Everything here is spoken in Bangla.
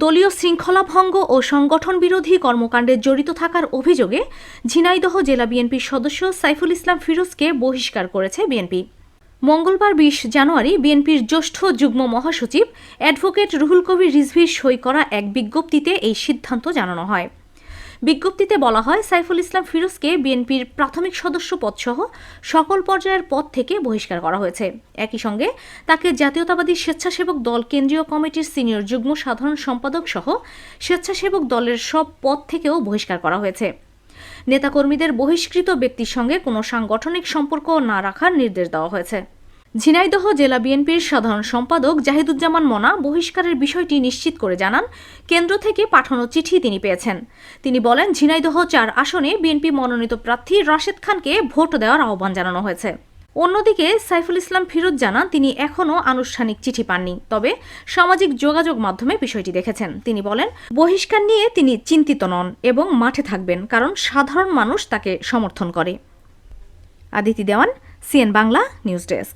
দলীয় শৃঙ্খলা ভঙ্গ ও সংগঠন বিরোধী কর্মকাণ্ডে জড়িত থাকার অভিযোগে ঝিনাইদহ জেলা বিএনপির সদস্য সাইফুল ইসলাম ফিরোজকে বহিষ্কার করেছে বিএনপি। মঙ্গলবার ২০ জানুয়ারি বিএনপির জ্যেষ্ঠ যুগ্ম মহাসচিব অ্যাডভোকেট রুহুল কবির রিজভীর সই করা এক বিজ্ঞপ্তিতে এই সিদ্ধান্ত জানানো হয়। বিজ্ঞপ্তিতে বলা হয়, সাইফুল ইসলাম ফিরোজকে বিএনপির প্রাথমিক সদস্য পদসহ সকল পর্যায়ের পদ থেকে বহিষ্কার করা হয়েছে। একই সঙ্গে তাকে জাতীয়তাবাদী স্বেচ্ছাসেবক দল কেন্দ্রীয় কমিটির সিনিয়র যুগ্ম সাধারণ সম্পাদক সহ স্বেচ্ছাসেবক দলের সব পদ থেকেও বহিষ্কার করা হয়েছে। নেতাকর্মীদের বহিষ্কৃত ব্যক্তির সঙ্গে কোনো সাংগঠনিক সম্পর্ক না রাখার নির্দেশ দেওয়া হয়েছে। ঝিনাইদহ জেলা বিএনপির সাধারণ সম্পাদক জাহিদুজ্জামান মনা বহিষ্কারের বিষয়টি নিশ্চিত করে জানান, কেন্দ্র থেকে পাঠানো চিঠি তিনি পেয়েছেন। তিনি বলেন, ঝিনাইদহ ৪ আসনে বিএনপি মনোনীত প্রার্থী রাশেদ খানকে ভোট দেওয়ার আহ্বান জানানো হয়েছে। অন্যদিকে সাইফুল ইসলাম ফিরোজ জানান, তিনি এখনও আনুষ্ঠানিক চিঠি পাননি, তবে সামাজিক যোগাযোগ মাধ্যমে বিষয়টি দেখেছেন। তিনি বলেন, বহিষ্কার নিয়ে তিনি চিন্তিত নন এবং মাঠে থাকবেন, কারণ সাধারণ মানুষ তাকে সমর্থন করে। আদিতি দেওয়ান, সিএন বাংলা নিউজ ডেস্ক।